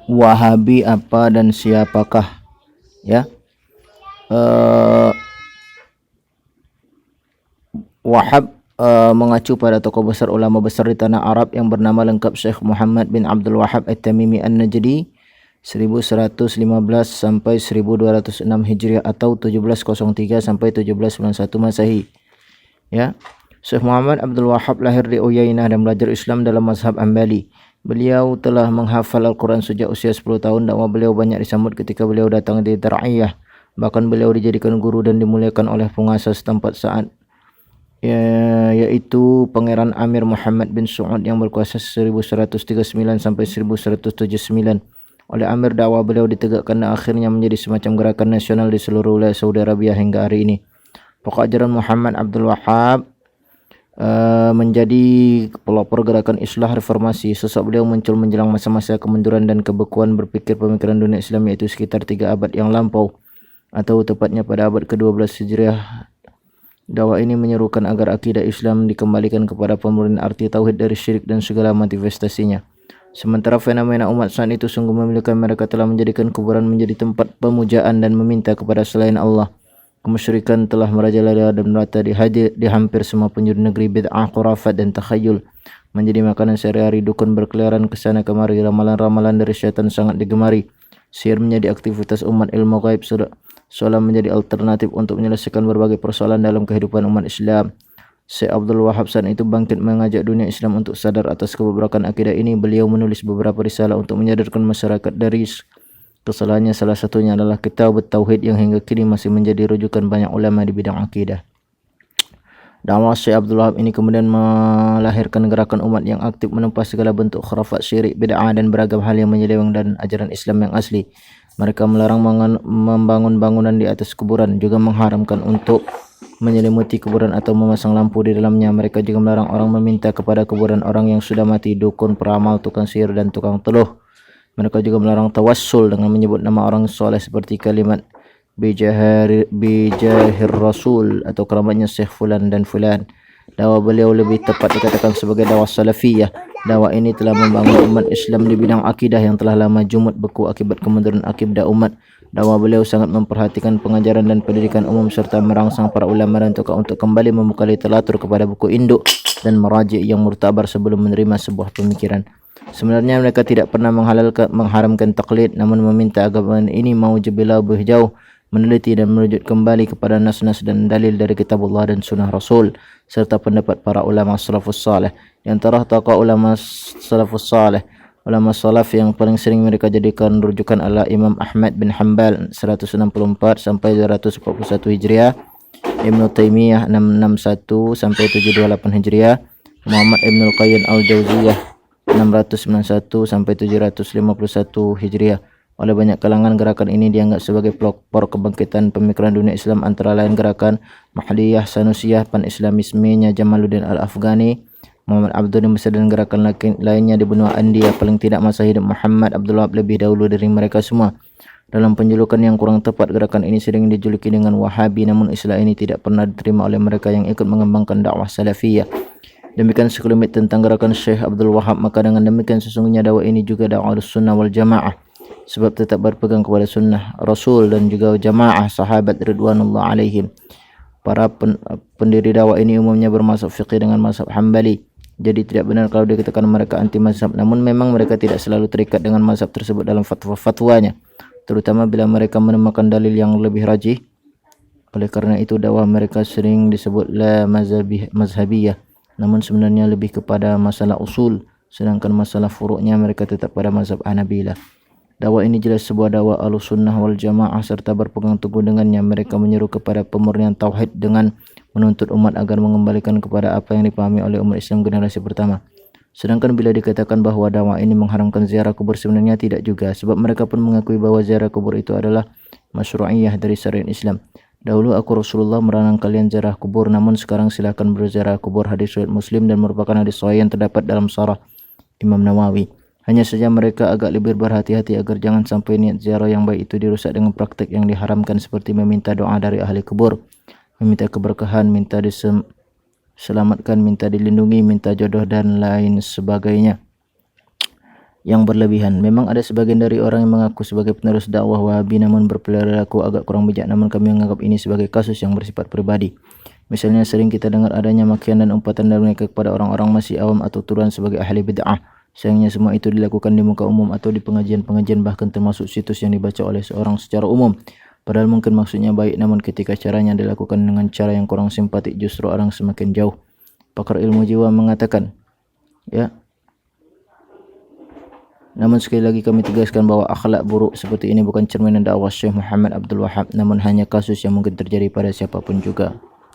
Wahabi apa dan siapakah? Ya, uh, Wahhab mengacu pada tokoh besar ulama besar di tanah Arab yang bernama lengkap Syekh Muhammad bin Abdul Wahhab At-Tamimi An-Najdi 1115 sampai 1206 Hijriah atau 1703 sampai 1791 Masehi. Ya. Syekh Muhammad Abdul Wahhab lahir di Uyainah dan belajar Islam dalam mazhab Ambali. Beliau telah menghafal Al-Quran sejak usia 10 tahun. Dakwah beliau banyak disambut ketika beliau datang di Dar'iyah. Bahkan beliau dijadikan guru dan dimuliakan oleh penguasa setempat saat yaitu Pangeran Amir Muhammad bin Saud yang berkuasa 1139 sampai 1179. Oleh Amir, dakwah beliau ditegakkan dan akhirnya menjadi semacam gerakan nasional di seluruh wilayah Saudi Arabia hingga hari ini. Pokok ajaran Muhammad Abdul Wahhab menjadi pelopor gerakan Islah Reformasi. Sosok beliau muncul menjelang masa-masa kemunduran dan kebekuan berpikir pemikiran dunia Islam, yaitu sekitar 3 abad yang lampau, atau tepatnya pada abad ke-12 Hijriah. Dakwah ini menyerukan agar akidah Islam dikembalikan kepada pemurnian arti tauhid dari syirik dan segala manifestasinya. Sementara fenomena umat saat itu sungguh memilukan. Mereka telah menjadikan kuburan menjadi tempat pemujaan dan meminta kepada selain Allah. Kemusyrikan telah merajalela dan merata di hampir semua penjuru negeri. Bid'ah, khurafat dan takhayul menjadi makanan sehari-hari. Dukun berkeliaran ke sana kemari. Ramalan-ramalan dari syaitan sangat digemari. Sihir menjadi aktivitas umat. Ilmu gaib seolah menjadi alternatif untuk menyelesaikan berbagai persoalan dalam kehidupan umat Islam. Syekh Abdul Wahhab saat itu bangkit mengajak dunia Islam untuk sadar atas kebobrokan akidah ini. Beliau menulis beberapa risalah untuk menyadarkan masyarakat dari kesalahannya. Salah satunya adalah Kitab Tauhid yang hingga kini masih menjadi rujukan banyak ulama di bidang akidah. Dakwah Syekh Abdul Wahhab ini kemudian melahirkan gerakan umat yang aktif menumpas segala bentuk khurafat, syirik, bid'ah dan beragam hal yang menyeleweng dan ajaran Islam yang asli. Mereka melarang membangun bangunan di atas kuburan, juga mengharamkan untuk menyelimuti kuburan atau memasang lampu di dalamnya. Mereka juga melarang orang meminta kepada kuburan orang yang sudah mati, dukun, peramal, tukang sihir dan tukang teluh. Mereka juga melarang tawassul dengan menyebut nama orang soleh seperti kalimat bijahir rasul atau keramatnya Syekh Fulan dan Fulan. Dakwah beliau lebih tepat dikatakan sebagai dakwah salafiyah. Dakwah ini telah membangun umat Islam di bidang akidah yang telah lama jumud beku akibat kemunduran akidah umat. Dakwah beliau sangat memperhatikan pengajaran dan pendidikan umum serta merangsang para ulama dan tokoh untuk kembali membuka literatur kepada buku induk dan meraji' yang murtabar sebelum menerima sebuah pemikiran. Sebenarnya mereka tidak pernah mengharamkan taklid, namun meminta agama ini mau jebila lebih jauh, meneliti dan merujuk kembali kepada nas-nas dan dalil dari kitab Allah dan sunnah Rasul serta pendapat para ulama salafus salih. Di antara tokoh ulama salafus salih, ulama salaf yang paling sering mereka jadikan rujukan adalah Imam Ahmad bin Hanbal 164 sampai 241 Hijriah, Ibnu Taimiyah 661 sampai 728 Hijriah, Muhammad Ibnul Qayyim Al-Jauziyah 691 sampai 751 Hijriah. Oleh banyak kalangan, gerakan ini dianggap sebagai pelopor kebangkitan pemikiran dunia Islam, antara lain gerakan Mahdiyah, Sanusiyah, Pan-Islamismenya Jamaluddin Al-Afghani, Muhammad Abdul Mesir dan gerakan lainnya di benua India. Paling tidak masa hidup Muhammad Abdul Wahhab lebih dahulu dari mereka semua. Dalam penjulukan yang kurang tepat, gerakan ini sering dijuluki dengan Wahabi, namun istilah ini tidak pernah diterima oleh mereka yang ikut mengembangkan dakwah salafiyah. Demikian sekelumit tentang gerakan Syekh Abdul Wahhab. Maka dengan demikian sesungguhnya dakwah ini juga dakwah Sunnah wal Jamaah, sebab tetap berpegang kepada sunnah Rasul dan juga jamaah sahabat ridwanullah alaihim. Para pendiri dakwah ini umumnya bermazhab fiqih dengan mazhab Hambali. Jadi tidak benar kalau dikatakan mereka anti mazhab, namun memang mereka tidak selalu terikat dengan mazhab tersebut dalam fatwa-fatwanya, terutama bila mereka menemukan dalil yang lebih rajih. Oleh karena itu dakwah mereka sering disebut la mazhabiyah, namun sebenarnya lebih kepada masalah usul, sedangkan masalah furuknya mereka tetap pada mazhab Hanabilah. Dakwah ini jelas sebuah dakwah Ahlussunnah wal Jamaah serta berpegang teguh dengannya. Mereka menyeru kepada pemurnian tauhid dengan menuntut umat agar mengembalikan kepada apa yang dipahami oleh umat Islam generasi pertama. Sedangkan bila dikatakan bahawa dakwah ini mengharamkan ziarah kubur, sebenarnya tidak juga, sebab mereka pun mengakui bahawa ziarah kubur itu adalah masyru'iyah dari syariat Islam. Dahulu aku Rasulullah melarang kalian ziarah kubur, namun sekarang silakan berziarah kubur. Hadis riwayat Muslim dan merupakan hadis sahih yang terdapat dalam Syarah Imam Nawawi. Hanya saja mereka agak lebih berhati-hati agar jangan sampai niat ziarah yang baik itu dirusak dengan praktik yang diharamkan seperti meminta doa dari ahli kubur, meminta keberkahan, minta diselamatkan, minta dilindungi, minta jodoh dan lain sebagainya. yang berlebihan. Memang ada sebagian dari orang yang mengaku sebagai penerus dakwah Wahabi namun berperilaku agak kurang bijak, namun kami menganggap ini sebagai kasus yang bersifat pribadi. Misalnya sering kita dengar adanya makian dan umpatan dari mereka kepada orang-orang masih awam atau turunan sebagai ahli bid'ah. Sayangnya semua itu dilakukan di muka umum atau di pengajian-pengajian, bahkan termasuk situs yang dibaca oleh seorang secara umum. Padahal mungkin maksudnya baik, namun ketika caranya dilakukan dengan cara yang kurang simpatik, justru orang semakin jauh. Pakar ilmu jiwa mengatakan, ya. Namun sekali lagi kami tegaskan bahwa akhlak buruk seperti ini bukan cerminan dakwah Syekh Muhammad Abdul Wahab, namun hanya kasus yang mungkin terjadi pada siapapun juga.